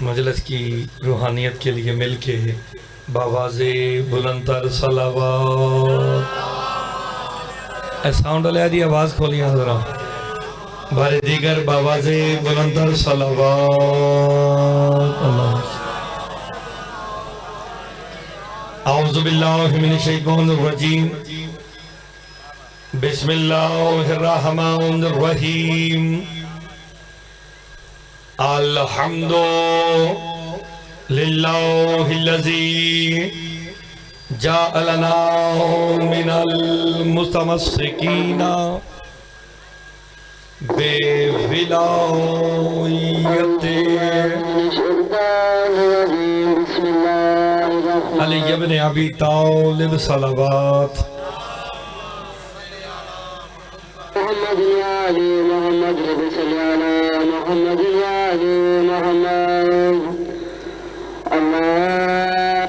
مجلس کی روحانیت کے لیے مل کے باواز بلندتر صلوات. اے ساؤنڈ والے دی آواز کھولیاں ذرا. بارے دیگر باواز بلندتر صلوات. اللہ. اعوذ باللہ من الشیطان الرجیم. بسم اللہ الرحمن الرحیم. الحمد للہ الذی جعلنا من المتمسکین بولایتہ. علی ابن ابی طالب صلوات. محمد یا علی محمد رب صلی علی محمد یا علی محمد. اللہ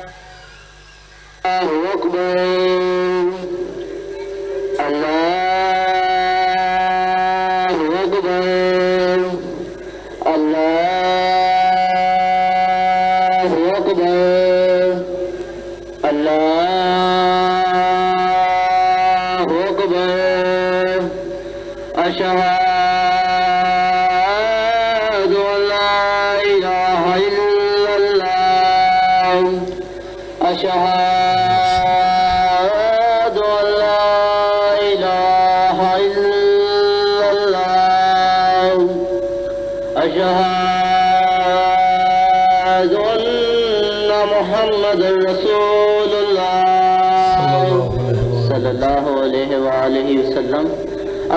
اکبر. اللہ اکبر. اللہ اکبر. اللہ اکبر. اشہد ان لا الہ الا اللہ. اشہد ان لا الہ الا اللہ. اشہد ان محمد رسول اللہ صلی اللہ علیہ وآلہ وسلم.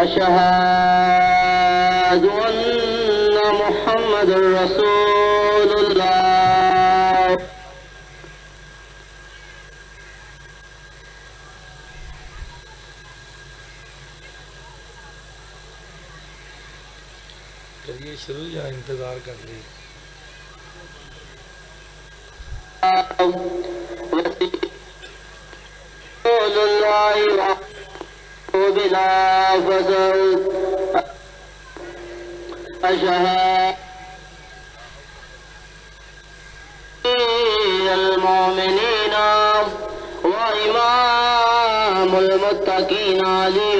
اشہد ان محمد رسول اللہ. کریے شروع یا انتظار کر رہی؟ رسول اللہ بلا فضل. اشہد المؤمنین وامام المتقین علی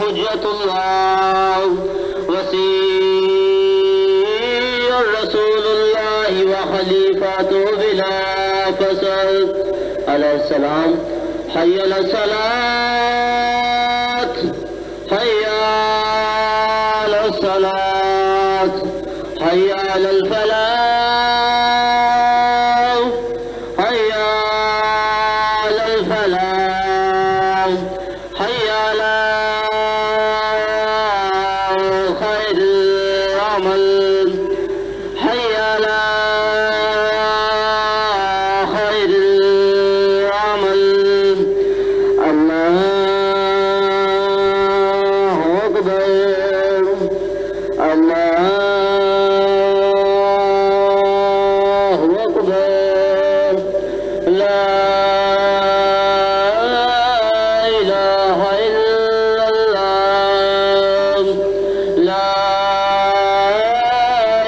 حجت اللہ وسیع رسول اللہ وخلیفۃ بلا فصل علیہ السلام. حی علی الصلاۃ. حی علی الصلاۃ. حی علی الفلاح. حی علی الفلاح. حی علی خیر العمل. حی علی خیر العمل. اللہ اکبر. اللہ اکبر. لا الہ الا اللہ. لا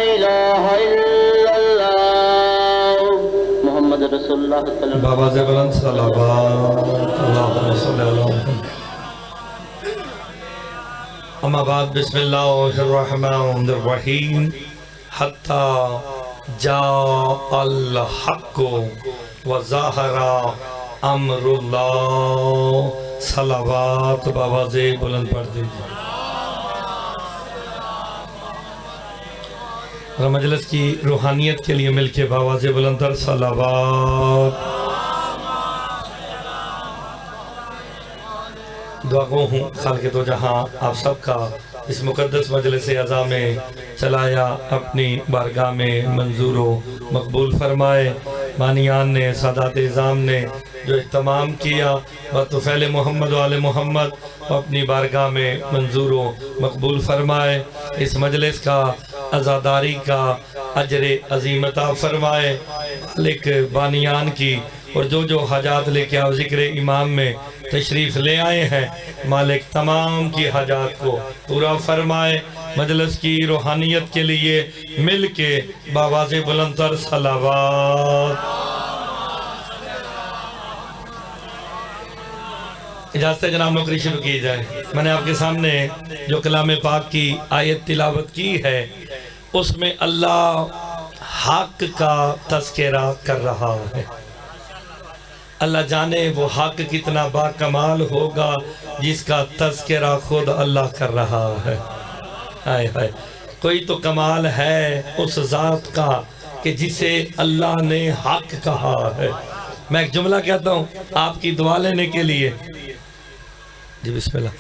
الہ الا اللہ. محمد رسول اللہ صلی اللہ علیہ وسلم. باواز بلند صلوات. اللہم صلی اللہ علیہ وسلم. اما بعد بسم اللہ الرحمن الرحیم. حتی جاء الحق وظہر امر اللہ. صلوات باواز بلند پڑھ دیجئے. اور مجلس کی روحانیت کے لیے مل کے باواز بلند تر صلوات. دعا گو ہوں خالق دو جہاں آپ سب کا اس مقدس مجلس عزا میں چلایا اپنی بارگاہ میں منظور و مقبول فرمائے. بانیان نے سادات اعظام نے جو اہتمام کیا بطفیل محمد و آل محمد اپنی بارگاہ میں منظور و مقبول فرمائے. اس مجلس کا عزاداری کا اجر عظیم عطا فرمائے. مالک بانیان کی اور جو حاجات لے کے آپ ذکر امام میں تشریف لے آئے ہیں مالک تمام کی حاجات کو پورا فرمائے. مجلس کی روحانیت کے لیے مل کے بآواز بلند تر صلوات۔ اجازت ہے جناب نوکری شروع کی جائے۔ میں نے آپ کے سامنے جو کلام پاک کی آیت تلاوت کی ہے اس میں اللہ حق کا تذکرہ کر رہا ہے۔ اللہ جانے وہ حق کتنا با کمال ہوگا جس کا تذکرہ خود اللہ کر رہا ہے۔ ہائے ہائے، کوئی تو کمال ہے اس ذات کا کہ جسے اللہ نے حق کہا ہے۔ میں ایک جملہ کہتا ہوں آپ کی دعا لینے کے لیے، جی بسم اللہ،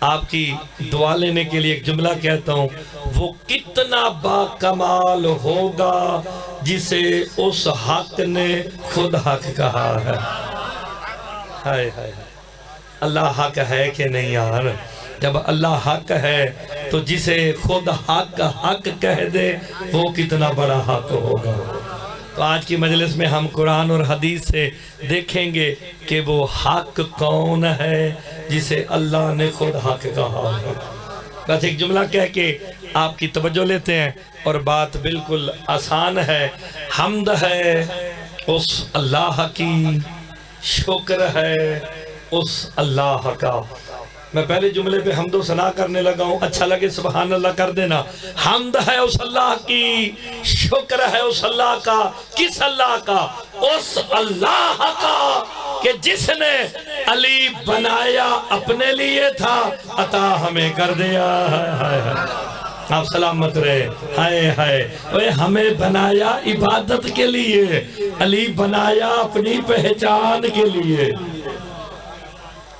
آپ کی دعا لینے کے لیے ایک جملہ کہتا ہوں، وہ کتنا با کمال ہوگا جسے اس حق نے خود حق کہا ہے۔ ہائے ہائے، اللہ حق ہے کہ نہیں یار؟ جب اللہ حق ہے تو جسے خود حق حق کہہ دے وہ کتنا بڑا حق ہوگا۔ تو آج کی مجلس میں ہم قرآن اور حدیث سے دیکھیں گے کہ وہ حق کون ہے جسے اللہ نے خود حق کہا ہے۔ بس ایک جملہ کہہ کے آپ کی توجہ لیتے ہیں اور بات بالکل آسان ہے۔ حمد ہے اس اللہ کی، شکر ہے اس اللہ کا۔ میں پہلے جملے پہ حمد و ثنا کرنے لگا ہوں، اچھا لگے سبحان اللہ کر دینا۔ حمد ہے اس اللہ کی، شکر ہے اس اللہ کا۔ کس اللہ کا؟ اس اللہ کا کہ جس نے علی بنایا اپنے لیے تھا، عطا ہمیں کر دیا ہے۔ آپ سلامت رہے۔ ہائے ہائے، ہمیں بنایا عبادت کے لیے، علی بنایا اپنی پہچان کے لیے۔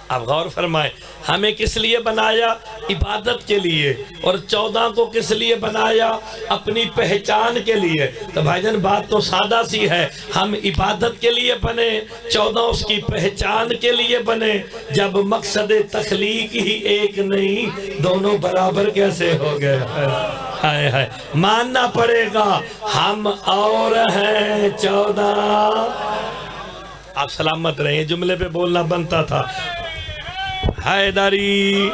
آپ غور فرمائیں، ہمیں کس لیے بنایا؟ عبادت کے لیے۔ اور 14 کو کس لیے بنایا؟ اپنی پہچان کے لیے۔ تو بھائی جان بات تو سادہ سی ہے، ہم عبادت کے لیے بنے، 14 اس کی پہچان کے لیے بنے۔ جب مقصد تخلیق ہی ایک نہیں، دونوں برابر کیسے ہو گئے؟ ہائے ہائے، ماننا پڑے گا ہم اور ہیں 14۔ آپ سلامت رہیں، یہ جملے پہ بولنا بنتا تھا۔ حیدری،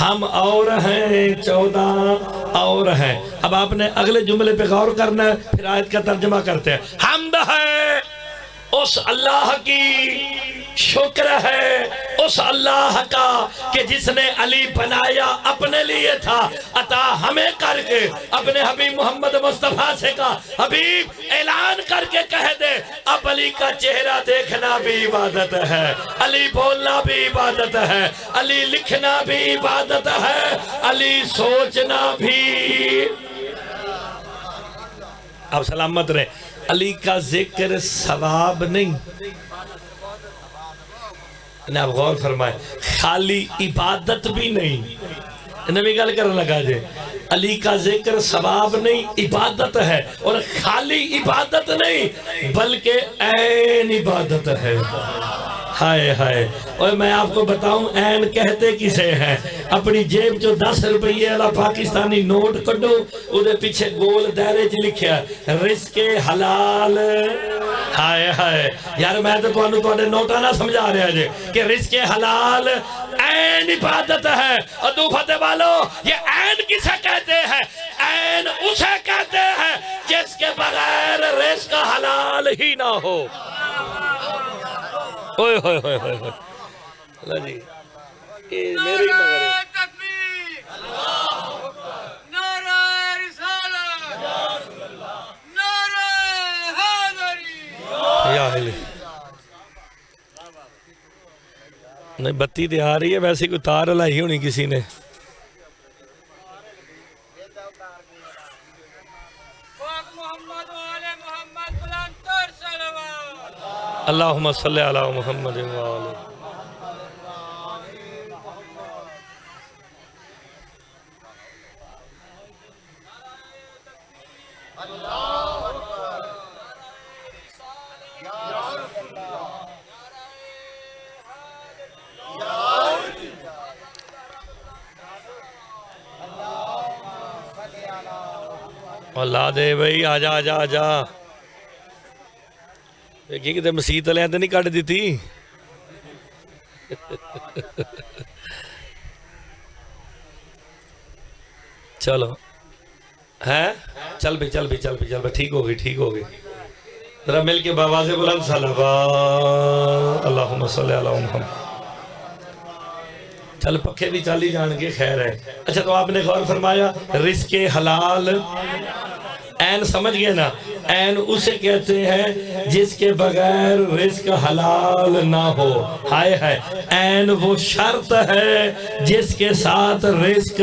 ہم اور ہیں 14 اور ہیں۔ اب آپ نے اگلے جملے پہ غور کرنا ہے، پھر آیت کا ترجمہ کرتے ہیں۔ حمد ہے اس اللہ کی، شکر ہے اس اللہ کا کہ جس نے علی بنایا اپنے لیے تھا، عطا ہمیں کر کے اپنے حبیب محمد مصطفیٰ سے کہا، حبیب اعلان کر کے کہہ دے اب علی کا چہرہ دیکھنا بھی عبادت ہے، علی بولنا بھی عبادت ہے، علی لکھنا بھی عبادت ہے، علی سوچنا بھی۔ آپ سلامت رہے، علی کا ذکر ثواب نہیں۔ آپ غور فرمائیں، خالی عبادت بھی نہیں۔ نبی گل کرنے لگا جے، علی کا ذکر ثواب نہیں، عبادت ہے، اور خالی عبادت نہیں بلکہ عین عبادت ہے۔ ہائے ہائے، اور میں آپ کو بتاؤں عین کہتے کسے ہیں؟ اپنی جیب جو 10 روپیے والا پاکستانی نوٹ کڈو، ادھے پیچھے گول دائرے چ لکھیا رزق حلال۔ ہائے ہائے، یار میں تو تواڈے نوٹا نہ سمجھا رہا جے کہ رزق حلال عین عبادت ہے۔ اور دو فتح والو، یہ عین کسے کہتے ہیں؟ عین اسے کہتے ہیں جس کے بغیر رزق حلال ہی نہ ہو۔ ہوئے ہوئے ہوئے ہوئے اللہ جی، یہ میری مگر ہے۔ یا علی نہیں، بتی دے آ رہی ہے، ویسے کوئی تار لائی ہونی کسی نے۔ اللہم صلی علی محمد وآلہ۔ اللہ دے بھئی، آجا آجا آجا، دیکھیں کہ مسیح تلے آتے نہیں کٹ دیتی۔ چلو ہے چل بھی چل بھی چل بھی چل بھی ٹھیک ہوگی ٹھیک ہوگی ذرا مل کے بابا سے بلند صلوات اللہم صلی اللہ محمد چل پکھے بھی چالی جان کے خیر ہے اچھا تو آپ نے غور فرمایا رزق حلال این سمجھ گئے نا این اسے کہتے ہیں جس کے بغیر رزق حلال نہ ہو ہائے ہائے این وہ شرط ہے جس کے ساتھ رزق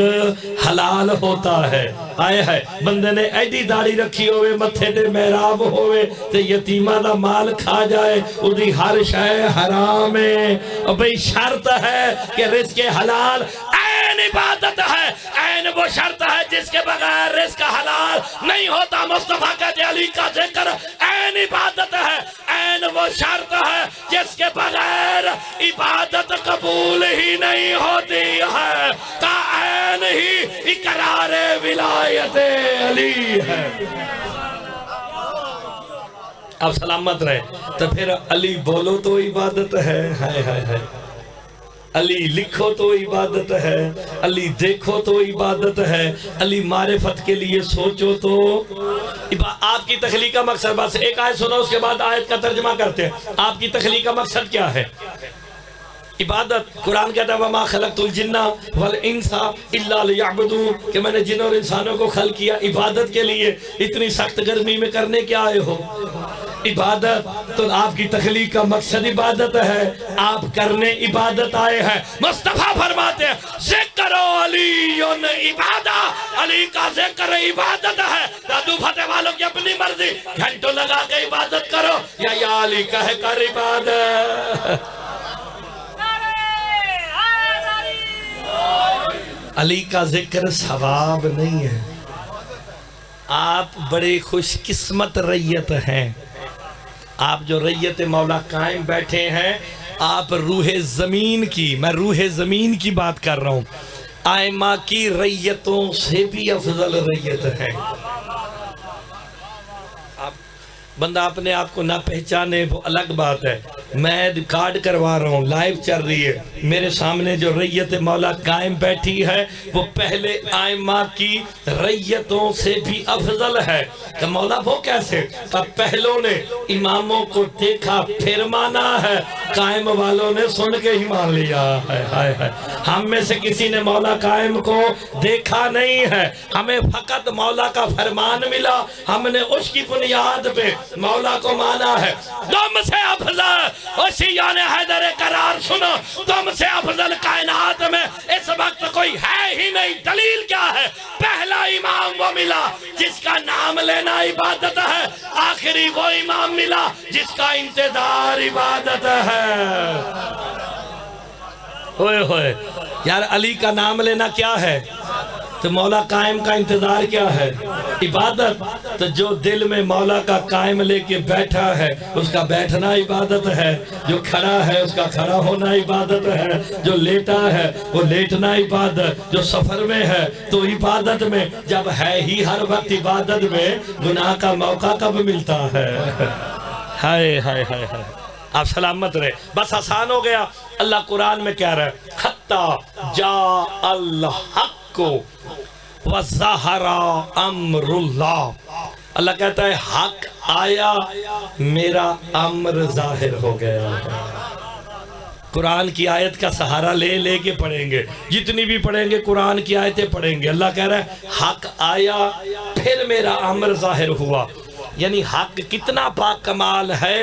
حلال ہوتا ہے ہائے ہائے بندے نے ایڈی داڑھی رکھی ہوئے متھے تے محراب ہوئے تے یتیمہ دا مال کھا جائے ادھی ہر شے حرام ہے اور بھئی شرط ہے کہ رزق حلال این عبادت ہے این وہ شرط ہے جس کے بغیر رزق حلال نہیں ہوتا مصطفیٰ کا علی کا ذکر این عبادت ہے این وہ شرط ہے جس کے بغیر عبادت قبول ہی نہیں ہوتی ہے کا این ہی اقرار ولایت علی ہے اب سلامت رہے تو پھر علی بولو تو عبادت ہے ہائے ہائے ہائے علی لکھو تو عبادت ہے علی دیکھو تو عبادت ہے علی معرفت کے لیے سوچو تو آپ کی تخلیق کا مقصد بس ایک آیت سنو اس کے بعد آیت کا ترجمہ کرتے ہیں آپ کی تخلیق کا مقصد کیا ہے عبادت قرآن کہتا ہے وَمَا خَلَقْتُ الْجِنَّ وَالْإِنسَ إِلَّا لِيَعْبُدُونَ کہ میں نے جن اور انسانوں کو خلق کیا عبادت کے لیے اتنی سخت گرمی میں کرنے کیا آئے ہو عبادت تو آپ کی تخلیق کا مقصد عبادت ہے آپ کرنے عبادت آئے ہیں مصطفیٰ فرماتے ہیں ذکر علی عبادت علی کا ذکر عبادت ہے دادو فتح والوں کی اپنی مرضی گھنٹوں لگا کے عبادت کرو یا علی کہہ کر عبادت علی کا ذکر ثواب نہیں ہے آپ بڑے خوش قسمت ریت ہیں آپ جو ریت مولا قائم بیٹھے ہیں آپ روح زمین کی میں روح زمین کی بات کر رہا ہوں آئمہ کی ریتوں سے بھی افضل ریت ہے بندہ اپنے آپ کو نہ پہچانے وہ الگ بات ہے میں ریکارڈ کروا رہا ہوں لائیو چل رہی ہے میرے سامنے جو ریت مولا قائم بیٹھی ہے وہ پہلے آئمہ کی ریتوں سے بھی افضل ہے کہ مولا وہ کیسے کہ پہلوں نے اماموں کو دیکھا پھر مانا ہے قائم والوں نے سن کے ہی مان لیا ہے ہم میں سے کسی نے مولا قائم کو دیکھا نہیں ہے ہمیں فقط مولا کا فرمان ملا ہم نے اس کی بنیاد پہ مولا کو مانا ہے تم سے افضل وسیعان حیدر قرار سنو تم سے افضل کائنات میں اس وقت کوئی ہے ہی نہیں دلیل کیا ہے پہلا امام وہ ملا جس کا نام لینا عبادت ہے آخری وہ امام ملا جس کا انتظار عبادت ہے ہوئے ہوئے یار علی کا نام لینا کیا ہے تو مولا قائم کا انتظار کیا ہے عبادت تو جو دل میں مولا کا قائم لے کے بیٹھا ہے اس کا بیٹھنا عبادت ہے جو کھڑا ہے اس کا کھڑا ہونا عبادت ہے جو لیٹا ہے وہ لیٹنا عبادت جو سفر میں ہے تو عبادت میں جب ہے ہی ہر وقت عبادت میں گناہ کا موقع کب ملتا ہے ہائے ہائے ہائے ہائے آپ سلامت رہے بس آسان ہو گیا اللہ قرآن میں کہہ رہا ہے حتی جا الحق کو وَظَهَرَ أَمْرُ اللَّهِ اللہ کہتا ہے حق آیا میرا امر ظاہر ہو گیا قرآن کی آیت کا سہارا لے لے کے پڑھیں گے جتنی بھی پڑھیں گے قرآن کی آیتیں پڑھیں گے اللہ کہہ رہا ہے حق آیا پھر میرا امر ظاہر ہوا یعنی حق کتنا پاک کمال ہے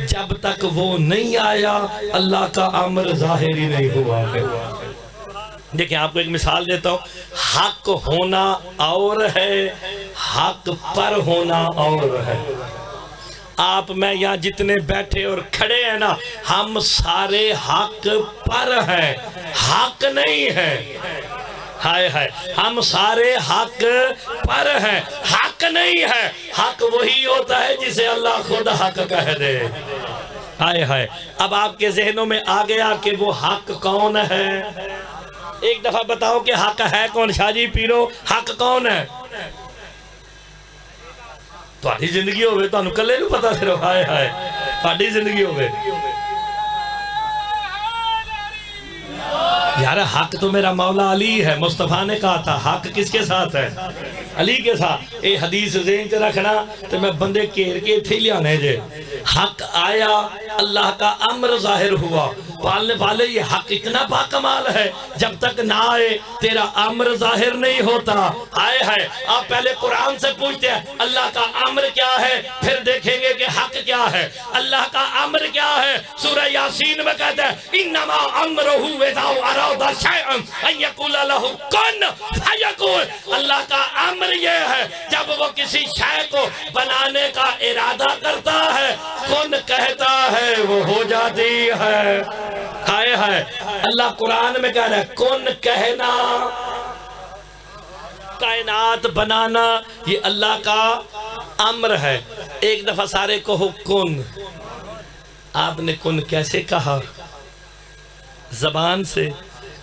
جب تک وہ نہیں آیا اللہ کا امر ظاہر ہی نہیں ہوا ہے دیکھیں آپ کو ایک مثال دیتا ہوں حق ہونا اور ہے حق پر ہونا اور ہے آپ میں یہاں جتنے بیٹھے اور کھڑے ہیں نا ہم سارے حق پر ہیں حق نہیں ہے ہائے ہائے ہم سارے حق پر ہیں حق نہیں ہے حق وہی ہوتا ہے جسے اللہ خود حق کہہ دے ہائے ہائے اب آپ کے ذہنوں میں آ گیا کہ وہ حق کون ہے ایک دفعہ بتاؤ کہ حق ہے کون شاہ جی پیرو حق کون ہے تھوڑی زندگی ہوئے تو انہوں کلے نہیں پتا صرف ہائے ہائے تھوڑی زندگی ہوئے یار حق تو میرا مولا علی ہے. مصطفیٰ نے کہا تھا حق کس کے ساتھ ہے؟ علی کے ساتھ. اے حدیث ذہن چ رکھنا تو میں بندے کیر کے تھے لیانے جے. حق آیا, اللہ کا امر ظاہر ہوا. پالنے والے یہ حق اتنا باکمال ہے, جب تک نہ آئے تیرا امر ظاہر نہیں ہوتا. آئے ہے آپ پہلے قرآن سے پوچھتے ہیں اللہ کا امر کیا ہے, پھر دیکھیں گے کہ حق کیا ہے. اللہ کا امر کیا ہے؟ سورہ یاسین میں کہتے ہیں انما امرہ اذا اراد شیئا ان یقول لہ کن فیکون. اللہ کا امر یہ ہے جب وہ کسی شے کو بنانے کا ارادہ کرتا ہے, کن کہتا ہے وہ ہو جاتی ہے. ہائے ہائے, اللہ قرآن میں کہہ رہا ہے کن کہنا, کائنات بنانا یہ اللہ کا امر ہے. ایک دفعہ سارے کہو کن. آپ نے کن کیسے کہا؟ زبان سے.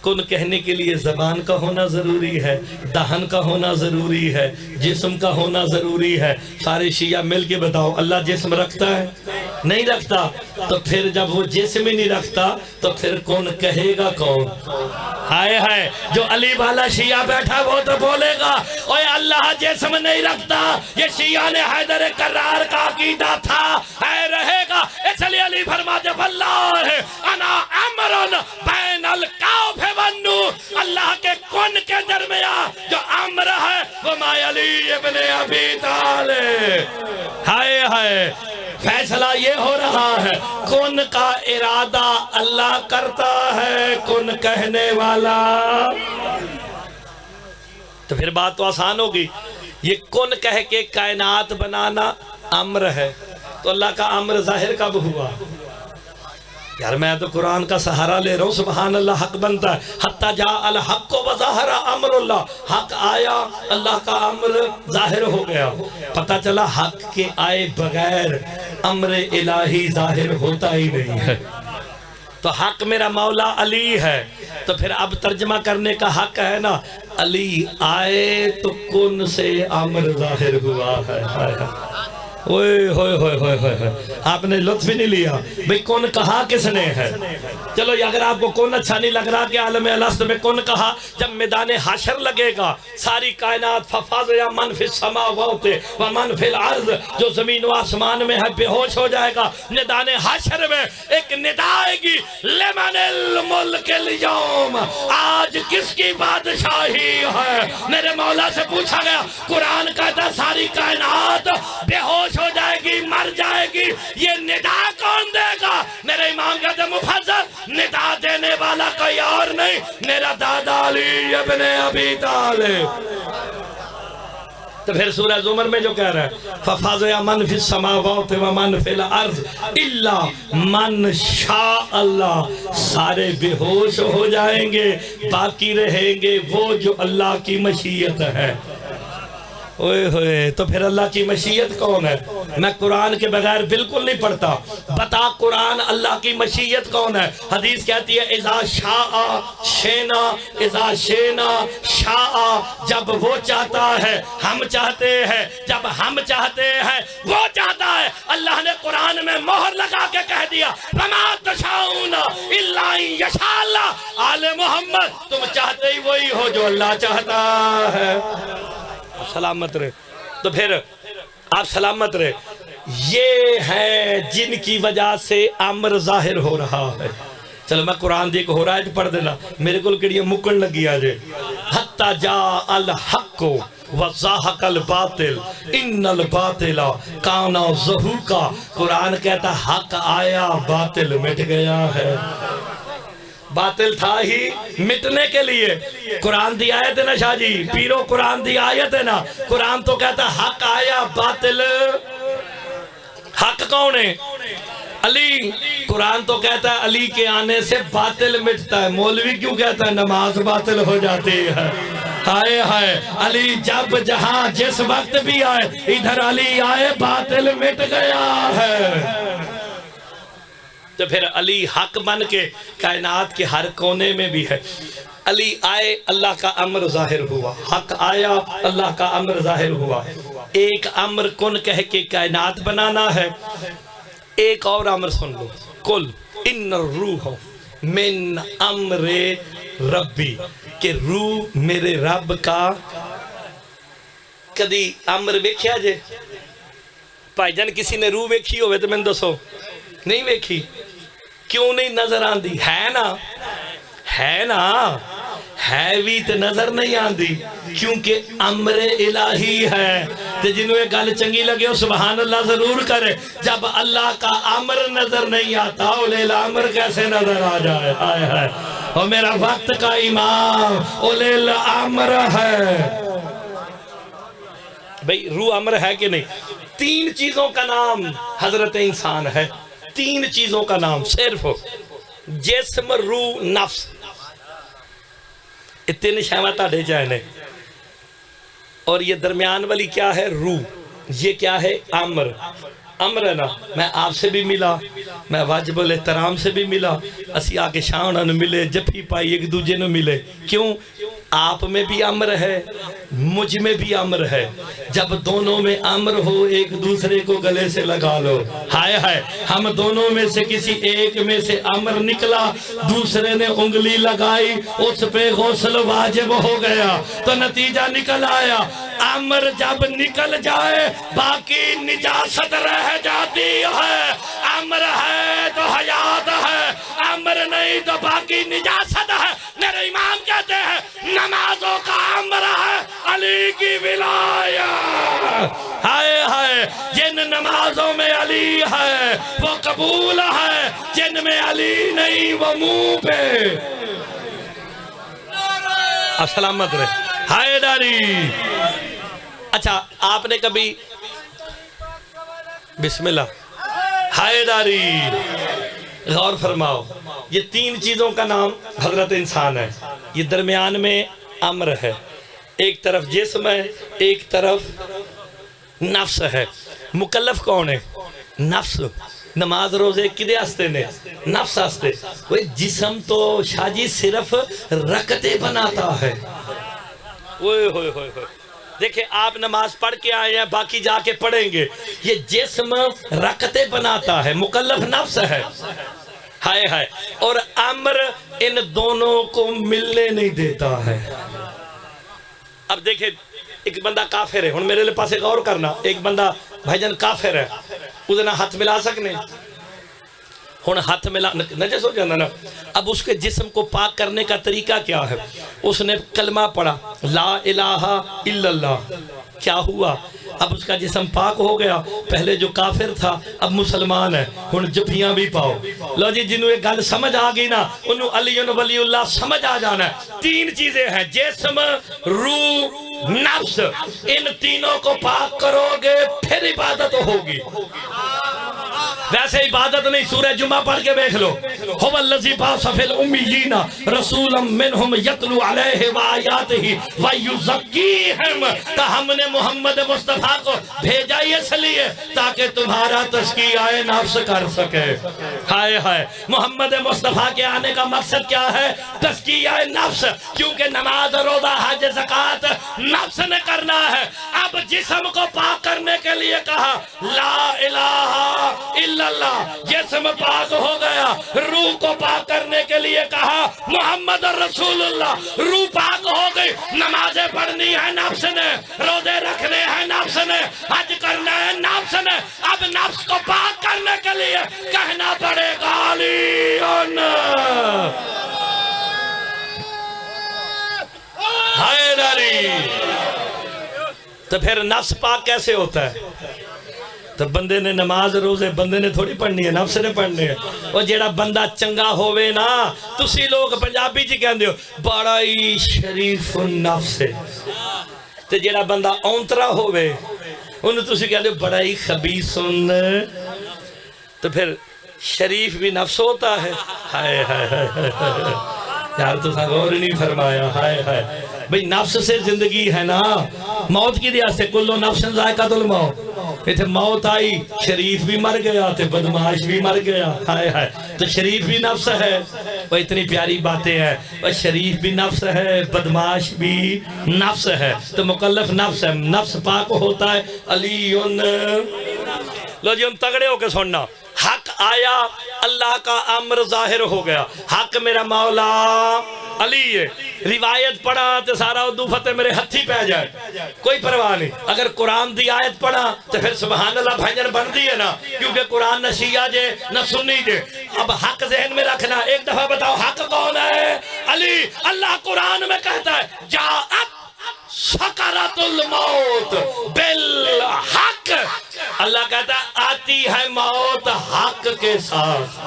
کن کہنے کے لیے زبان کا ہونا ضروری ہے, دہن کا ہونا ضروری ہے, جسم کا ہونا ضروری ہے. سارے شیعہ مل کے بتاؤ اللہ جسم رکھتا ہے؟ نہیں رکھتا. تو پھر جب وہ جسم ہی نہیں رکھتا تو پھر کون کہے گا کون؟ ہائے ہائے, جو علی والا شیعہ بیٹھا وہ تو بولے گا اوے اللہ جسم نہیں رکھتا. یہ شیعہ نے حیدر کرار کا عقیدہ تھا, ہے رہے گا. اس لیے علی فرماتے واللہ انا امرن بین الکوف والنور. اللہ کے کن کے درمیان جو امر ہے وہ ما علی ابن ابی طالب. ہائے ہائے, فیصلہ یہ ہو رہا ہے کن کا ارادہ اللہ کرتا ہے, کن کہنے والا. تو پھر بات تو آسان ہوگی. یہ کن کہہ کے کائنات بنانا امر ہے, تو اللہ کا امر ظاہر کب ہوا؟ یار میں تو قرآن کا سہارا لے رہا ہوں. سبحان اللہ, حق بنتا ہے. حتی جاء الحق وظہر امر اللہ. حق آیا, اللہ کا امر ظاہر ہو گیا. پتہ چلا حق کے آئے بغیر امر الہی ظاہر ہوتا ہی نہیں ہے. تو حق میرا مولا علی ہے. تو پھر اب ترجمہ کرنے کا حق ہے نا, علی آئے تو کن سے امر ظاہر ہوا ہے. اوئے ہوئے ہوئے ہوئے ہوئے, آپ نے لطف نہیں لیا بھئی کون کہا کس نے ہے. چلو اگر آپ کو کون اچھا نہیں لگ رہا کہ عالم الست میں کون کہا, جب میدان حشر لگے گا ساری کائنات ففاضع من فی السماوات ومن فی الارض, جو زمین و آسمان میں ہے بے ہوش ہو جائے گا. میدان حشر میں ایک ندا آئے گی لمن الملک اليوم, آج کس کی بادشاہی ہے. میرے مولا سے پوچھا گیا, قرآن کہتا ساری کائنات بے ہوش ہو جائے گی, مر جائے گی, یہ ندا کون دے گا؟ میرے امام کہتے ہیں مفضل ندا دینے والا کوئی اور نہیں, میرا دادا علی ابن ابی طالب. تو پھر سورہ زمر میں جو کہہ رہا ہے فَفَاضَعَ مَنْ فِي السَّمَاوَاتِ وَمَنْ فِي الْأَرْضِ إِلَّا مَنْ شَاءَ اللَّهُ. سارے بے ہوش ہو جائیں گے, باقی رہیں گے وہ جو اللہ کی مشیت ہے. اوئے ہوئے, تو پھر اللہ کی مشیت کون ہے؟ میں قرآن کے بغیر بالکل نہیں پڑھتا. بتا قرآن اللہ کی مشیت کون ہے؟ حدیث کہتی ہے اذا شاء شینا, اذا شینا شاء, جب وہ چاہتا ہے ہم چاہتے ہیں, جب ہم چاہتے ہیں وہ چاہتا ہے. اللہ نے قرآن میں مہر لگا کے کہہ دیا وما تشاؤون الا ان یشاء اللہ. آل محمد تم چاہتے ہی وہی ہو جو اللہ چاہتا ہے. سلامت رہے. تو پھر آپ سلامت رہے. یہ ہے جن کی وجہ سے امر ظاہر ہو رہا ہے. چلو میں قرآن دیکھ ہو رہا ہے تو پڑھ دینا, میرے کو کڑیے مکن لگی آجے. حتی جاء الحق وزاحق الباطل ان الباطل کان زہوقا. قرآن کہتا حق آیا باطل مٹ گیا ہے. باطل تھا ہی مٹنے کے لیے. قرآن دی آیت ہے نا شاہ جی, پیرو قرآن دی آیت ہے نا. قرآن تو کہتا حق آیا باطل. حق کون ہے؟ علی. قرآن تو کہتا ہے علی کے آنے سے باطل مٹتا ہے. مولوی کیوں کہتا ہے نماز باطل ہو جاتی ہے؟ ہائے ہائے, علی جب جہاں جس وقت بھی آئے, ادھر علی آئے باطل مٹ گیا ہے. تو پھر علی حق بن کے کائنات کے ہر کونے میں بھی ہے. علی آئے, اللہ کا امر ظاہر ہوا. حق آیا, اللہ کا امر ظاہر ہوا. ایک امر کن کہہ کے کائنات بنانا ہے. ایک اور امر سن لو, کل ان الروح من امر ربی کہ روح میرے رب کا کدی امر ویکھیا جے بھائی جان کسی نے روح ویکھی ہوئے تو میں دسو نہیں ویکھی کیوں نہیں نظر آندی ہے نا ہے بھی تو نظر نہیں آندی کیونکہ امر الہی ہے تو جنہوں یہ گل چنگی لگے ہو سبحان اللہ ضرور کرے جب اللہ کا امر نظر نہیں آتا اولیل الامر کیسے نظر آ جائے آئے ہے اور میرا وقت کا امام اولیل الامر ہے بھئی روح امر ہے کہ نہیں 3 چیزوں کا نام حضرت انسان ہے 3 چیزوں کا نام صرف جسم روح نفس اتنے شہوات آڈے جائنے اور یہ درمیان والی کیا ہے روح یہ کیا ہے امر امر ہے نا میں آپ سے بھی ملا میں واجب الاحترام سے بھی ملا اسی آگے شاہنہ نے ملے جب ہی پائی ایک دوجے نے ملے کیوں آپ میں بھی امر ہے مجھ میں بھی امر ہے جب دونوں میں امر ہو ایک دوسرے کو گلے سے لگا لو ہائے ہائے ہم دونوں میں سے کسی ایک میں سے امر نکلا دوسرے نے انگلی لگائی اس پہ غسل واجب ہو گیا تو نتیجہ نکل آیا امر جب نکل جائے باقی نجاست رہ جاتی ہے امر ہے تو حیات ہے امر نہیں تو باقی نجاست ہے میرے امام کہتے ہیں نمازوں کا امر ہے علی کی ولایت ہائے ہائے جن نمازوں میں علی ہے وہ قبول ہے جن میں علی نہیں وہ منہ پہ اب سلامت رہے ہائے داری اچھا آپ نے کبھی بسم اللہ ہائے داری غور فرماؤ یہ 3 چیزوں کا نام حضرت انسان ہے یہ درمیان میں امر ہے ایک طرف جسم ہے ایک طرف نفس ہے مکلف کون ہے نفس نماز روزے کدے ہستے نے نفس ہستے وہ جسم تو شاہ جی صرف رکعتیں بناتا ہے اوئے ہوئے ہوئے ہوئے دیکھیں آپ نماز پڑھ کے آئے ہیں باقی جا کے پڑھیں گے یہ جسم رکعتیں بناتا ہے مکلف نفس ہے ہائے ہائے اور امر ان دونوں کو ملنے نہیں دیتا ہے اب دیکھیں ایک بندہ کافر ہے ہن میرے لئے پاسے غور کرنا ایک بندہ بھائی جان کافر ہے اسے نہ ہاتھ ملا سکنے ہن ہاتھ ملا نجس ہو جانا نا اب اس کے جسم کو پاک کرنے کا طریقہ کیا ہے اس نے کلمہ پڑھا لا الہ الا اللہ کیا ہوا اب اس کا جسم پاک ہو گیا پہلے جو کافر تھا اب مسلمان ہے ہن جبھیاں بھی پاؤ لو جی جنہوں ایک گل سمجھ آگئی نا انہوں علی ولی اللہ سمجھ آ جانا ہے 3 چیزیں ہیں جسم روح نفس ان تینوں کو پاک کرو گے پھر عبادت ہوگی ویسے عبادت نہیں سورہ جمعہ پڑھ کے بیکھ لو هو الذی بعث فی الامیین رسولا منہم یتلو علیہ وآیاتہ ویزکیہم کہ ہم نے محمد مصطفیٰ کو بھیجا اس لیے تاکہ تمہارا تزکیہ نفس کر سکے ہائے ہائے محمد مصطفیٰ کے آنے کا مقصد کیا ہے تزکیہ نفس کیونکہ نماز روزہ حج زکوٰۃ نفس نے کرنا ہے اب جسم کو پاک کرنے کے لیے کہا لا الہ الا اللہ جسم پاک ہو گیا روح کو پاک کرنے کے لیے کہا محمد رسول اللہ روح پاک ہو گئی نمازیں پڑھنی ہے نفس نے روزے رکھنے ہیں نفس نے حج کرنا ہے نفس نے اب نفس کو پاک کرنے کے لیے کہنا پڑے گا علیون ہائے داری تو پھر نفس پاک کیسے ہوتا ہے تو بندے نے نماز روزے بندے نے تھوڑی پڑھنی ہے نفس نے پڑھنی ہے اور جیڑا بندہ چنگا ہوئے نا تسی لوگ پنجابی جی کہندے ہو بڑا ہی شریف النفس ہے تو جیڑا بندہ اونترا ہوئے انہوں تسی کہندے ہو بڑا ہی خبیث تو پھر شریف بھی نفس ہوتا ہے ہائے ہائے ہائے یار تو غور نہیں فرمایا ہائے ہائے بھئی نفس سے زندگی ہے نا موت کی دیا سے کلو نفس ذائقۃ الموت یہ تھے موت آئی شریف بھی مر گیا تھے بدماش بھی مر گیا ہائے ہائے تو شریف بھی نفس ہے وہ اتنی پیاری باتیں ہیں وہ شریف بھی نفس ہے بدماش بھی نفس ہے تو مکلف نفس ہے نفس پاک ہوتا ہے علیون لو جی ان تگڑے ہو کے سننا حق آیا اللہ کا امر ظاہر ہو گیا حق میرا مولا علی ہے روایت پڑھا تو سارا اردو فتح میرے ہتھی پہ جائے کوئی پرواہ نہیں اگر قرآن دی آیت پڑھا تو پھر سبحان اللہ بھائیجن بن دی ہے نا کیونکہ قرآن نہ شیعہ جے نہ سنی جے اب حق ذہن میں رکھنا ایک دفعہ بتاؤ حق کون ہے علی اللہ قرآن میں کہتا ہے جاءت سکرات الموت بالحق اللہ کہتا ہے آتی ہے موت حق کے ساتھ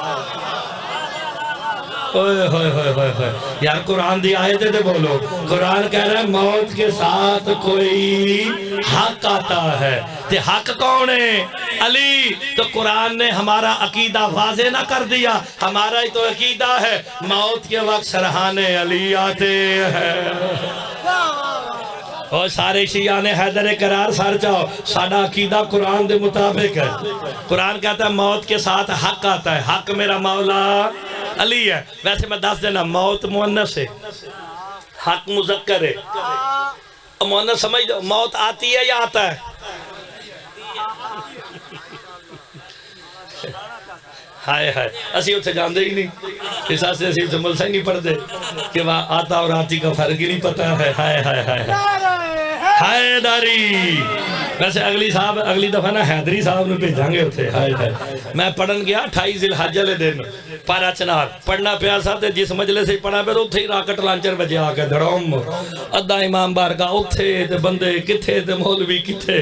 یار قرآن دی آیتیں تے بولو قرآن کہہ رہا ہے موت کے ساتھ کوئی حق آتا ہے تے حق کون ہے علی تو قرآن نے ہمارا عقیدہ واضح نہ کر دیا ہمارا ہی تو عقیدہ ہے موت کے وقت سرحانے علی آتے ہیں اور سارے شیعہ نے حیدر قرار سار چاہو ساڑھا عقیدہ قرآن دے مطابق ہے قرآن کہتا ہے موت کے ساتھ حق آتا ہے حق میرا مولا علی ہے ویسے میں دس دینا موت مؤنث ہے حق مذکر ہے مؤنث سمجھ دو موت آتی ہے یا آتا ہے ہائے ہائے اسی اتھے جاندے ہی نہیں اس آسے اسی اتھے ملسہ ہی نہیں پڑھ دے کہ وہاں آتا اور آتی کا فرق ہی نہیں پتا ہے ہائے ہائے ہائے ہائے داری ویسے اگلی دفعہ نا حیدری صاحب نے بھیجاں گے اتھے ہائے ہائے میں پڑھن گیا 28 ذی الحجہ لے دن پارا چنار پڑھنا پیا صاحب تے جس مجلے سے پڑھا پہ تو اتھے ہی راکٹ لانچر بجے آکے دھڑوم ادھا امام بارگاہ اتھے تے بندے کتھے تے مولوی کتھے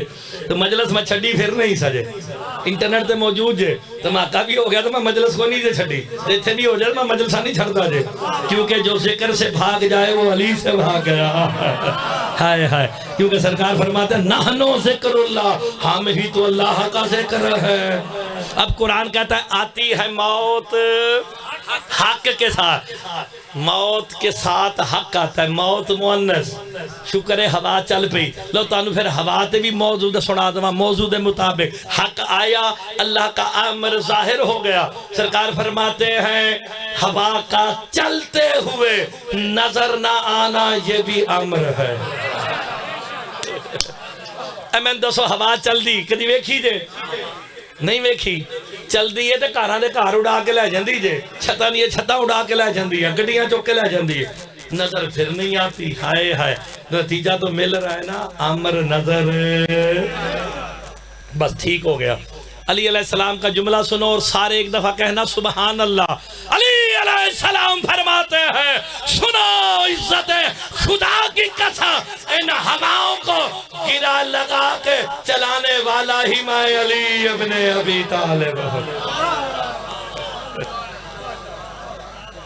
تو مجلس میں چھڑی پھر نہیں سجے انٹرنیٹ تے موجود جے تو ماکہ بھی ہو گیا تو میں مجلس کو نہیں دے چھڑی اتھے بھی ہو جائے میں مجلسہ نہیں چھڑتا جے کیونکہ جو ذکر سے بھاگ جائے وہ علی سے بھاگ گیا ہائے ہائے کیونکہ سرکار فرماتے ہیں نحنو ذکر اللہ ہم ہی تو اللہ کا ذکر ہے اب قرآن کہتا ہے آتی ہے موت حق کے ساتھ موت کے ساتھ حق آتا ہے موت مؤنث شکر ہے ہوا چل پئی لو تانو پھر ہوا تے بھی موجود سنا دوا موجود مطابق حق آیا اللہ کا امر ظاہر ہو گیا سرکار فرماتے ہیں ہوا کا چلتے ہوئے نظر نہ آنا یہ بھی امر ہے میں دسو ہوا چل دی کدی ویکھی جے نہیں ویکھی چل دی ہے تے کاراں دے کار اڑا کے لے جاندی جے چھتاں دی چھتاں اڑا کے لے جاندی ہے گڈیاں چوک کے لے جاندی ہے نظر پھر نہیں آتی ہائے ہائے نتیجہ تو مل رہا ہے نا امر نظر بس ٹھیک ہو گیا علی علیہ السلام کا جملہ سنو اور سارے ایک دفعہ کہنا سبحان اللہ علی علیہ السلام فرماتے ہیں سنو عزت خدا کی قسم ان ہواؤں کو گرا لگا کے چلانے والا ہی میں علی ابن ابی طالب ہوں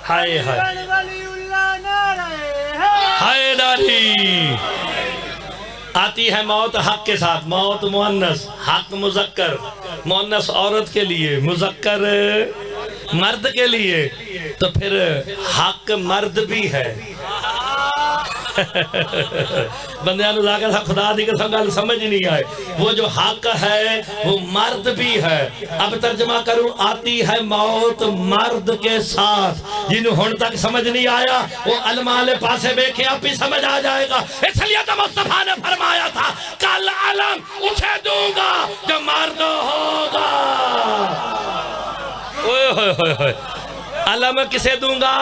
ہائے ہائے ہائے داری آتی ہے موت حق کے ساتھ موت مؤنث حق مذکر مؤنث عورت کے لیے مذکر مرد کے لیے تو پھر حق مرد بھی ہے بندیاں نو لاکر خدا دی قسم گل سمجھ نہیں آئے وہ جو حق ہے وہ مرد بھی ہے اب ترجمہ کروں آتی ہے موت مرد کے ساتھ جنہوں ہن تک سمجھ نہیں آیا وہ علماء پاسے بیکھے اب بھی سمجھ آ جائے گا اس لیے تو مصطفیٰ نے فرمایا تھا کل علم اسے دوں گا جو مرد ہوگا علم کسے دوں گا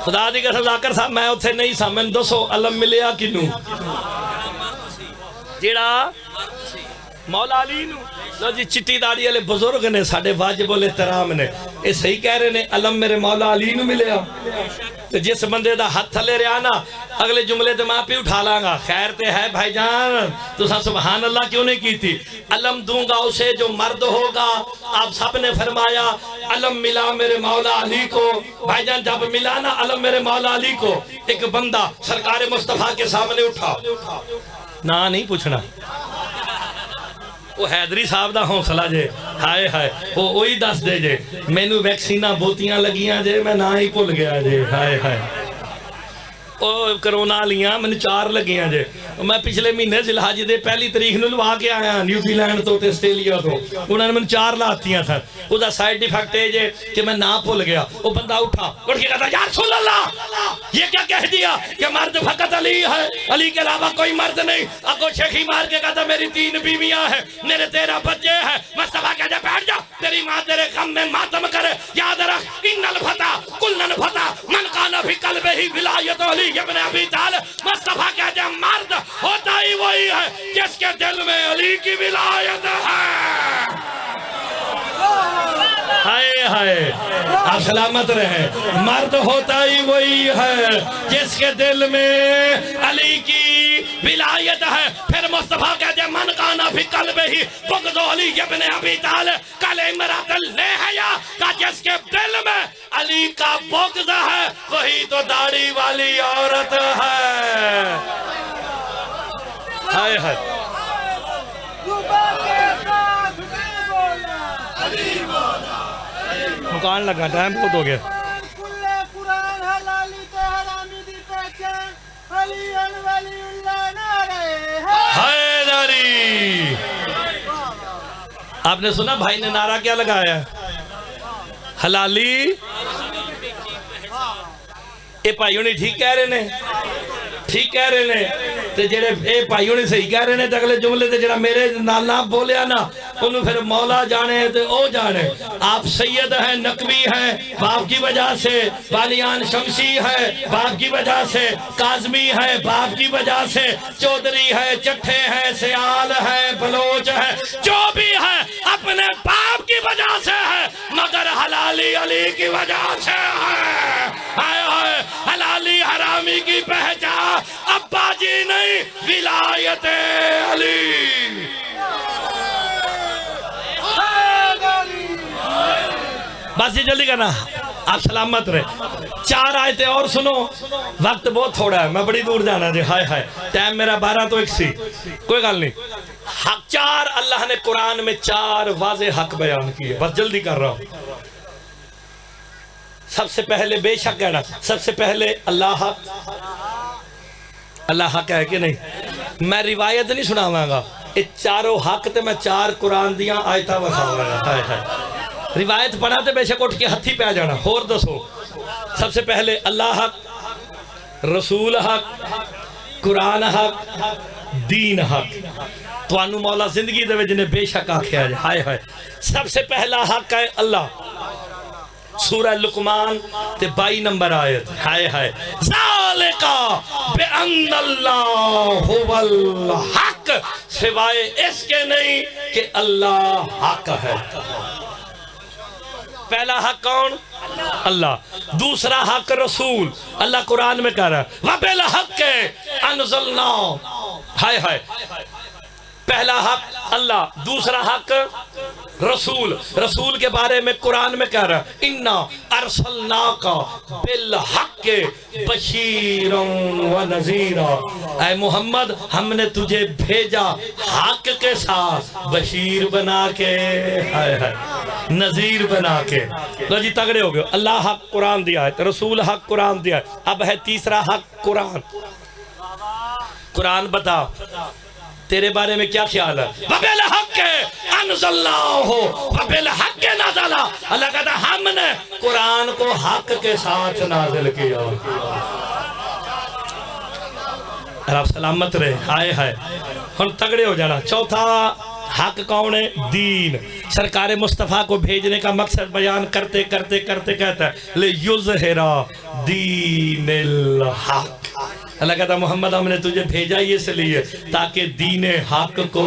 خدا دی قسم ذاکر صاحب میں اتھے نہیں سا میں دسو علم ملیا کنوں جیڑا مولا علی نو لو جی چٹی داڑی والے بزرگ نے ساڑھے واجب الاحترام نے یہ صحیح کہہ رہے نے علم میرے مولا علی نو ملیا جس بندے دا ہاتھ تھلے رہا نا اگلے جملے تے ماں پی اٹھا لاں خیر تے ہے بھائی جان تو سبحان اللہ کیوں نہیں کی تھی علم دوں گا اسے جو مرد ہوگا آپ سب نے فرمایا علم ملا میرے مولا علی کو بھائی جان جب ملا نا علم میرے مولا علی کو ایک بندہ سرکار مصطفیٰ کے سامنے اٹھا نا نہیں پوچھنا وہ حیدری صاحب دا حوصلہ جے ہائے ہائے وہ وہی دس دے جے مینو ویکسینہ بوتیاں لگیاں جے میں نہ ہی بھول گیا جے ہائے ہائے کرونا لیاں میں 4 لگیاں جے میں پچھلے مہینے ذوالحج دے 1 تاریخ نو لوا کے آیا نیوزی لینڈ تو تے آسٹریلیا تو انہوں نے میں 4 لاتیاں تھا اس دا سائیڈ ایفیکٹ ہے جے کہ میں نہ بھول گیا وہ بندہ اٹھا اٹھ کے کہتا یا رسول اللہ یہ کیا کہہ دیا کہ مرد فقط علی ہے علی کے علاوہ کوئی مرد نہیں اگو شیخی مار کے کہتا میری 3 بیویاں ہیں میرے 13 بچے ہیں مصطفیٰ کہتا بیٹھ جا تیری ماں تیرے غم میں ماتم کرے یاد رکھ ان الفتح کل الفتح من کان فی قلبہ ولایت علی ابن ابی طالب مصطفیٰ کہتے ہیں مرد ہوتا ہی وہی ہے جس کے دل میں علی کی ولایت ہے ہائے ہائے آپ سلامت رہیں مرد ہوتا ہی وہی ہے جس کے دل میں علی کی ولایت ہے پھر مصطفیٰ کہتے ہیں من کانا فی قلبہ ہی بغض علی ابن ابی طالب کل امرات اللیحیا کا جس کے دل میں علی کا بغض ہے وہی تو داڑھی والی عورت ہے ہائے ہائے مکان لگا ٹائم بہت ہو گیا حیدری آپ نے سنا بھائی نے نعرہ کیا لگایا حلالی اے بھائیوں نے ٹھیک کہہ رہے ہیں ٹھیک کہہ رہے ہیں تے جڑے اے بھائیوں نے صحیح کہہ رہے ہیں تے اگلے جملے تے جڑا میرے نال نہ بولیا نا انہوں پھر مولا جانے تے او جانے آپ سید ہیں نقوی ہیں باپ کی وجہ سے بالیان شمسی ہے باپ کی وجہ سے کاظمی ہے باپ کی وجہ سے چودھری ہے چٹھے ہیں سیال ہے بلوچ ہے جو بھی ہے اپنے باپ کی وجہ سے ہے مگر حلالی علی کی وجہ سے ہے حلالی حرامی کی پہچان ابا جی نہیں ولایت علی بس یہ جلدی کرنا آپ سلامت رہے 4 آیتیں اور سنو وقت بہت تھوڑا ہے میں بڑی دور جانا جی ہائے ہائے ٹائم میرا 12 تو 1 سی کوئی گل نہیں حق 4 اللہ نے قرآن میں 4 واضح حق بیان کیے بس جلدی کر رہا ہوں سب سے پہلے بے شک کہنا سب سے پہلے اللہ حق ہے کہ نہیں میں روایت نہیں سناواں گا یہ 4 حق تے میں 4 قرآن دیاں آیتاں بخاواں گا ہائے ہائے روایت پڑھا تے بے شک اٹھ کے ہتھی پہ آ جانا اور دسو سب سے پہلے اللہ حق رسول حق قرآن حق دین حق تو انو مولا زندگی دے جنہیں بے شک آکھیا جائے ہائے ہائے سب سے پہلا حق ہے اللہ سورہ لقمان تے 22 نمبر آیت ہائے ہائے ذالکا بِأَنَّ اللَّهُ هُوَ الْحَقِّ سوائے اس کے نہیں کہ اللہ حق ہے پہلا حق کون اللہ دوسرا حق رسول اللہ قرآن میں کہہ رہا ہے وَبِالْحَقِّ أَنزَلْنَاهُ ہائے ہائے پہلا حق اللہ دوسرا حق رسول رسول کے بارے میں قرآن میں کہہ رہا ہے اِنَّا أَرْسَلْنَاكَ بِالْحَقِّ بَشِيرًا وَنَذِيرًا اے محمد ہم نے تجھے بھیجا حق کے ساتھ بشیر بنا کے نذیر بنا کے تو جی تگڑے ہو گئے اللہ حق قرآن دیا ہے رسول حق قرآن دیا ہے اب ہے تیسرا حق قرآن قرآن بتا تیرے بارے میں کیا خیال ہے وَبِالْحَقِّ أَنزَلْنَاهُ وَبِالْحَقِّ نَزَلَ اللہ کہتا ہم نے قرآن کو حق کے ساتھ نازل کیا آپ سلامت رہے ہائے ہائے ہم تگڑے ہو جانا چوتھا حق کون ہے دین سرکار مصطفیٰ کو بھیجنے کا مقصد بیان کرتے کرتے کرتے کہتا ہے لِيُظْهِرَ دِينِ الْحَقِّ اللہ کہتا محمد ہم نے تجھے بھیجا یہ اس لیے تاکہ دین حق کو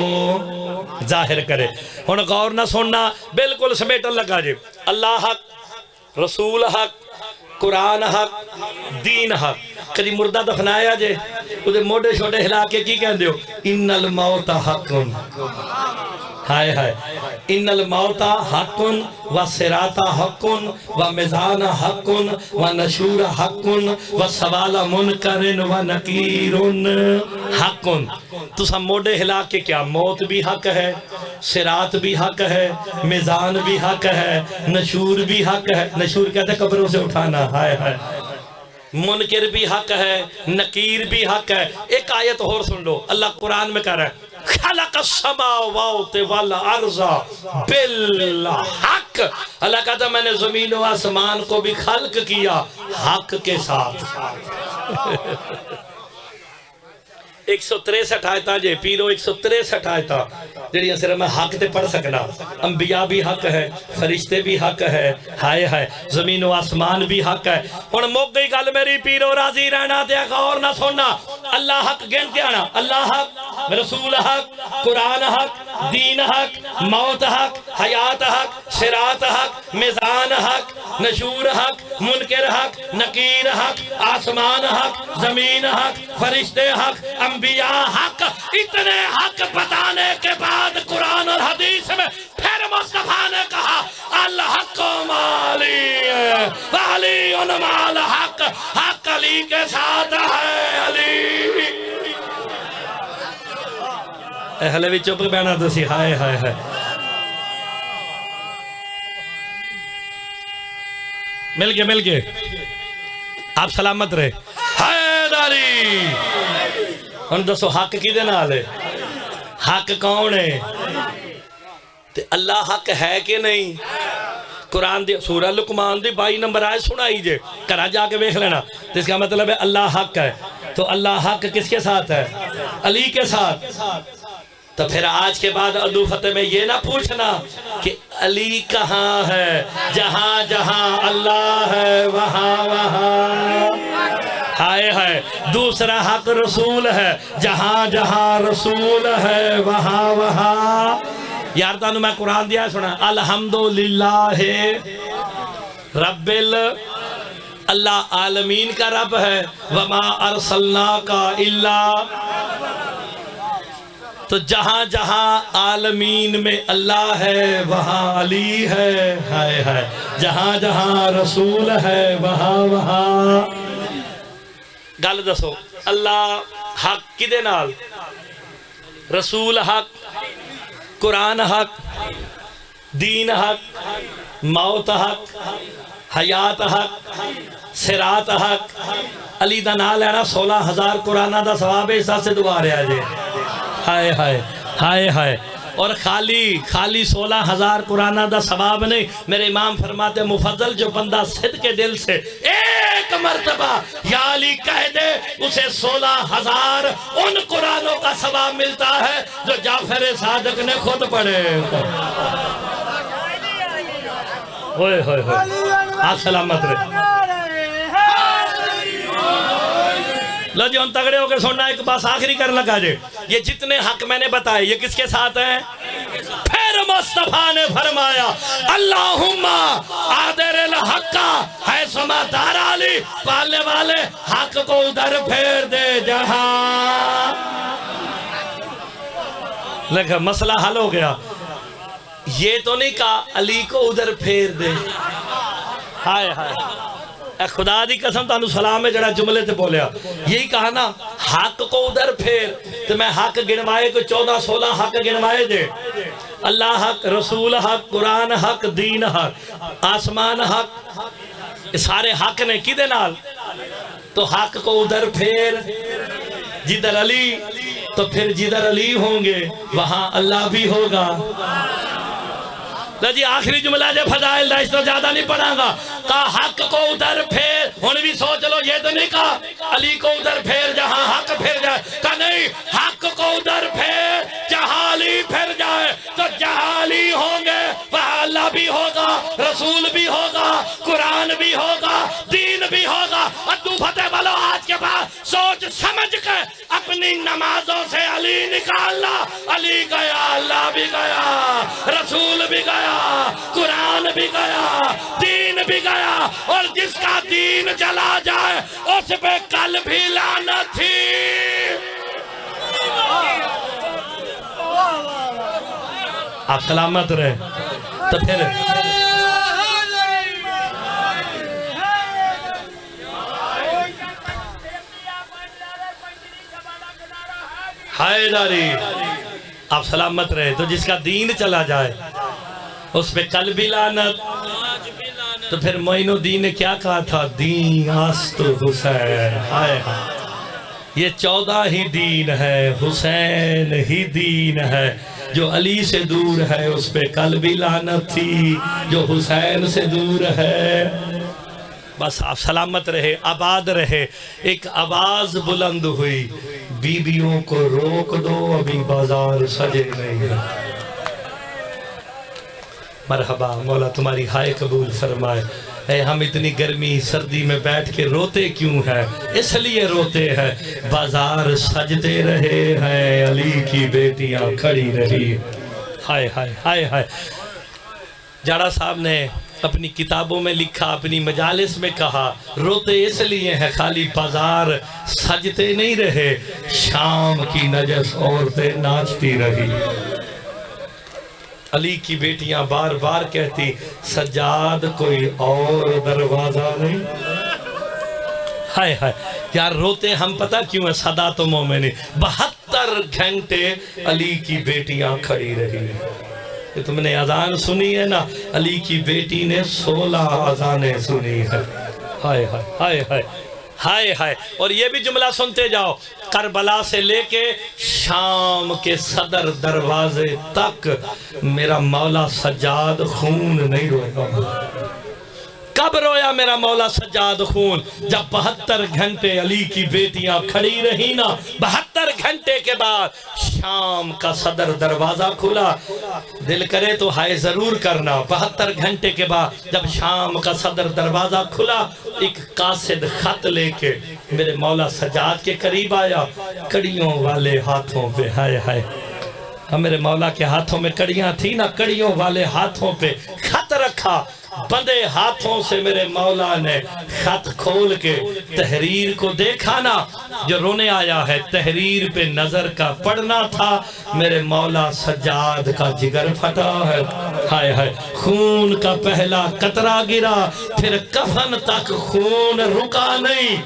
ظاہر کرے ہن غور نہ سننا بالکل سمیٹن لگا جی اللہ حق رسول حق قرآن حق دین حق کدی مردہ دفنایا جے وہ موڑے چھوٹے ہلا کے کی کہن دیو ان الموت حق ہائے ہائے ان الموت حق و صراط حق و میزان حق و نشور حق و سوال منکر و نکیر حق تو سب موڑے ہلا کے کیا موت بھی حق ہے صراط بھی حق ہے میزان بھی حق ہے نشور بھی حق ہے نشور کہتے ہیں قبروں سے اٹھانا ہائے ہائے منکر بھی حق ہے، نکیر بھی حق ہے۔ ایک آیت اور سن لو، اللہ قرآن میں کہہ رہا ہے خلق السماوات والارض بالحق، اللہ کہتا ہے میں نے زمین و آسمان کو بھی خلق کیا حق کے ساتھ۔ 163 آیتاں جے پیرو 163 آیتاں جڑیاں صرف میں حق تے پڑھ سکنا۔ انبیاء بھی حق ہے، فرشتے بھی حق ہے، ہائے ہائے زمین و آسمان بھی حق ہے۔ ہن مک گئی گل میری پیرو، راضی رہنا تے غور نہ سننا۔ اللہ حق گن کے آنا، اللہ حق، رسول حق، قرآن حق، دین حق، موت حق، حیات حق، صراط حق، میزان حق، نشور حق، منکر حق، نکیر حق، آسمان حق، زمین حق، فرشتے حق، انبیاء حق۔ اتنے حق بتانے کے بعد قرآن اور حدیث میں پھر مصطفیٰ نے کہا الحق مالی وعلی مال حق، حق علی کے ساتھ ہے، علی۔ اہلے بھی چپ بینا تو سی، ہائے ہائے ہائے۔ مل گئے آپ سلامت رہے۔ حیداری ہن دسو حق کی دے نال ہے؟ حق کون ہے؟ تے اللہ حق ہے کہ نہیں؟ قرآن دی سورہ لقمان دی 22 نمبر آئے سنائی جے، کرا جا کے بیکھ لینا۔ تو اس کا مطلب ہے اللہ حق ہے، تو اللہ حق کس کے ساتھ ہے؟ علی کے ساتھ۔ تو پھر آج کے بعد ادو فتح میں یہ نہ پوچھنا کہ علی کہاں ہے، جہاں جہاں اللہ ہے وہاں وہاں، ہائے ہائے۔ دوسرا حق رسول ہے، جہاں جہاں رسول ہے وہاں وہاں۔ یار تانوں میں قرآن دیا سنا، الحمدللہ رب اللہ عالمین کا رب ہے، وما ارسلناک الا، تو جہاں جہاں عالمین میں اللہ ہے وہاں علی ہے، ہائے ہائے۔ جہاں جہاں رسول ہے وہاں وہاں۔ گل دسو اللہ حق کدے نال؟ رسول حق، قرآن حق، دین حق، موت حق، حیات حق، صراط حق۔ علی دا نال لینا 16,000 قرآنہ دا ثواب ہے، اس سے دعا رہا جے، ہائے ہائے ہائے ہائے۔ اور خالی 16,000 قرآنہ دا ثواب نہیں، میرے امام فرماتے مفضل جو بندہ صدق دل سے ایک مرتبہ یا علی کہہ دے، اسے 16,000 ان قرآنوں کا ثواب ملتا ہے جو جعفر صادق نے خود پڑھے۔ ہوئے ہوئے ہوئے، آپ سلامت رہے۔ لو جی ہم تگڑے ہو کر سننا، ایک بات آخری کر لگا جے، یہ جتنے حق میں نے بتائے یہ کس کے ساتھ ہیں؟ پھر مصطفیٰ نے فرمایا اللہم آدر الحق حیثما دار علی، پالنے والے حق کو ادھر پھیر دے جہاں۔ لیکن مسئلہ حل ہو گیا، یہ تو نہیں کہا علی کو ادھر پھیر دے، ہائے ہائے۔ اے خدا دی قسم تانوں سلام میں جڑا جملے تے بولیا، یہی کہا نا حق کو ادھر پھیر۔ تو میں حق گنوائے کو 14-16 حق گنوائے دے، اللہ حق، رسول حق، قرآن حق، دین حق، آسمان حق، سارے حق نے کدے نال؟ تو حق کو ادھر پھیر، جدھر علی، تو پھر جدھر علی ہوں گے وہاں اللہ بھی ہوگا۔ جی آخری جملہ جے فضائل دا، اس تو زیادہ نہیں پڑھاں گا۔ کہا حق کو ادھر پھیر، ہن بھی سوچ لو، یہ تو نہیں کہا علی کو ادھر پھیر جہاں حق پھر جائے، کہا نہیں حق کو ادھر پھیر جہاں علی پھر جائے، تو جہاں علی ہوں گے وہاں اللہ بھی ہوگا، رسول بھی ہوگا، قرآن بھی ہوگا، دین بھی ہوگا۔ ادو فتح والو آج کے بعد سوچ سمجھ کے اپنی نمازوں سے علی نکالنا، علی گیا، اللہ بھی گیا، رسول بھی گیا، قرآن بھی گیا، دین بھی گیا، اور جس کا دین چلا جائے اس پہ کل بھی لعنت تھی۔ آپ سلامت رہے۔ تو پھر حیداری آپ سلامت رہے، تو جس کا دین چلا جائے اس پہ کل بھی لعنت، تو پھر معین الدین نے کیا کہا تھا؟ دین است حسین. ہائے ہائے، یہ 14 ہی دین ہے، حسین ہی دین ہے. جو علی سے دور ہے اس پہ کل بھی لعنت تھی، جو حسین سے دور ہے. بس آپ سلامت رہے، آباد رہے. ایک آواز بلند ہوئی، بیویوں کو روک دو، ابھی بازار سجے نہیں. مرحبا، مولا تمہاری ہائے قبول فرمائے. اے ہم اتنی گرمی سردی میں بیٹھ کے روتے کیوں ہیں؟ اس لیے روتے ہیں بازار سجتے رہے ہیں، علی کی بیٹیاں کھڑی رہی. ہائے ہائے ہائے ہائے. جاڑا صاحب نے اپنی کتابوں میں لکھا، اپنی مجالس میں کہا، روتے اس لیے ہیں خالی بازار سجتے نہیں رہے، شام کی نجس عورتیں ناچتی رہی. علی کی بیٹیاں بار بار کہتی، سجاد کوئی اور دروازہ نہیں. ہائے ہائے یار، روتے ہم پتہ کیوں ہے؟ سادات و مومنین 72 گھنٹے علی کی بیٹیاں کھڑی رہی. کہ تم نے اذان سنی ہے نا، علی کی بیٹی نے 16 اذانیں سنی ہے. ہائے ہائے ہائے ہائے ہائے ہائے. اور یہ بھی جملہ سنتے جاؤ، کربلا سے لے کے شام کے صدر دروازے تک میرا مولا سجاد خون نہیں رویا. کب رویا میرا مولا سجاد خون؟ جب 72 گھنٹے علی کی بیٹیاں کھڑی رہی نا. 72 گھنٹے کے بعد شام کا صدر دروازہ کھلا. دل کرے تو ہائے ضرور کرنا. 72 گھنٹے کے بعد جب شام کا صدر دروازہ کھلا، ایک قاصد خط لے کے میرے مولا سجاد کے قریب آیا، کڑیوں والے ہاتھوں پہ. ہائے ہائے، میرے مولا کے ہاتھوں میں کڑیاں تھی نا، کڑیوں والے ہاتھوں پہ خط رکھا. بندے ہاتھوں سے میرے مولا نے خط کھول کے تحریر کو دیکھا نا. جو رونے آیا ہے، تحریر پہ نظر کا پڑنا تھا. میرے مولا سجاد کا جگر پھٹا ہے. ہائے ہائے، خون کا پہلا قطرہ گرا، پھر کفن تک خون رکا نہیں.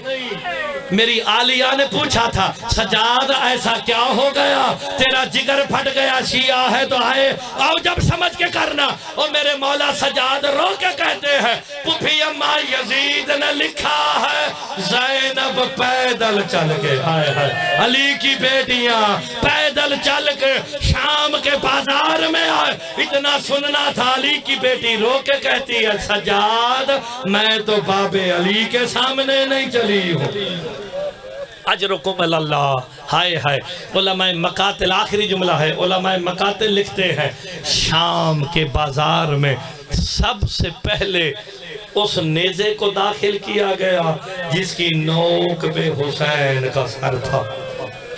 میری عالیہ نے پوچھا تھا، سجاد ایسا کیا ہو گیا؟ تیرا جگر پھٹ گیا، شیعہ ہے تو آئے آؤ جب سمجھ کے کرنا. اور میرے مولا سجاد رو کے کہتے ہیں، پھوپھی اماں یزید نے لکھا ہے، زینب پیدل چل کے. ہائے ہائے، علی کی بیٹیاں پیدل چل کے شام کے بازار میں آئے. اتنا سننا تھا، علی کی بیٹی رو کے کہتی ہے، سجاد میں تو باب علی کے سامنے نہیں چلی ہوں. اجرکم اللہ. ہائے ہائے. علماء مقاتل، آخری جملہ ہے، علماء مقاتل لکھتے ہیں، شام کے بازار میں سب سے پہلے اس نیزے کو داخل کیا گیا جس کی نوک پہ حسین کا سر تھا.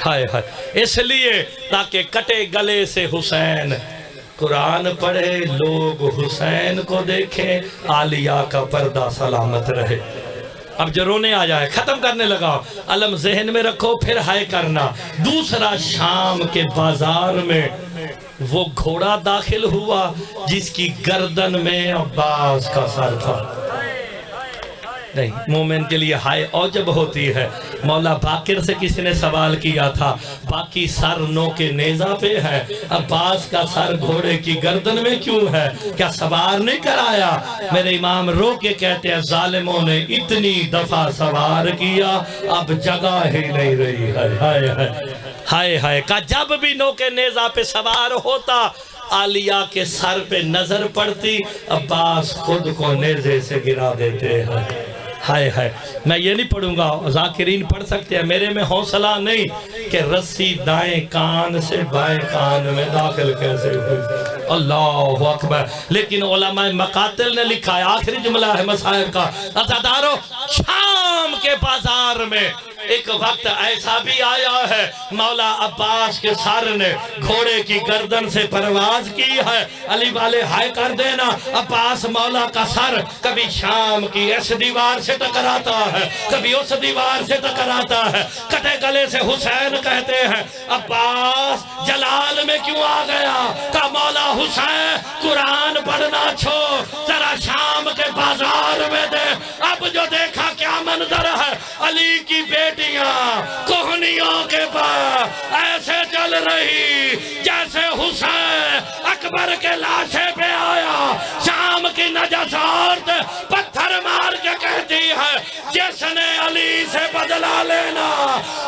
ہائے ہائے، اس لیے تاکہ کٹے گلے سے حسین قرآن پڑھے، لوگ حسین کو دیکھیں، عالیہ کا پردہ سلامت رہے. اب جو رونے آ جائے، ختم کرنے لگا. علم ذہن میں رکھو، پھر ہائے کرنا. دوسرا، شام کے بازار میں وہ گھوڑا داخل ہوا جس کی گردن میں عباس کا سر تھا. نہیں، مومن کے لیے ہائے اوجب ہوتی ہے. مولا باقر سے کسی نے سوال کیا تھا، باقی سر نو کے نیزہ پہ ہے، عباس کا سر گھوڑے کی گردن میں کیوں ہے؟ کیا سوار نہیں کرایا؟ میرے امام رو کے کہتے ہیں، ظالموں نے اتنی دفعہ سوار کیا، اب جگہ ہی نہیں رہی. ہائے ہائے ہائے ہائے. کہ جب بھی نو کے نیزہ پہ سوار ہوتا، عالیہ کے سر پہ نظر پڑتی، عباس خود کو نیزے سے گرا دیتے ہیں. ہائے ہائے. میں یہ نہیں پڑھوں گا، ذاکرین پڑھ سکتے ہیں، میرے میں حوصلہ نہیں کہ رسی دائیں کان سے بائیں کان میں داخل کیسے ہوئی. اللہ اکبر. لیکن علماء مقاتل نے لکھا ہے، آخری جملہ ہے مصائب کا، عزادارو، شام کے بازار میں ایک وقت ایسا بھی آیا ہے، مولا عباس کے سر نے گھوڑے کی گردن سے پرواز کی ہے. علی والے ہائے کر دینا. عباس مولا کا سر کبھی شام کی اس دیوار سے ٹکراتا ہے، کبھی اس دیوار سے ٹکراتا ہے. کٹے گلے سے حسین کہتے ہیں، عباس جلال میں کیوں آ گیا؟ کہ مولا حسین قرآن پڑھنا چھوڑ، ذرا شام کے بازار میں دے. اب جو دیکھا کیا منظر ہے، علی کی بیٹیاں کوہنیوں کے پاس ایسے چل رہی جیسے حسین اکبر کے لاشے پہ آیا. شام کی نجاسات پتھر مار کے کہتی ہے جس نے علی سے بدلہ لینا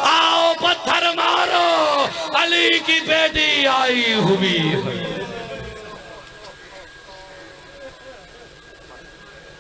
آؤ پتھر مارو، علی کی بیٹی آئی ہوئی ہے۔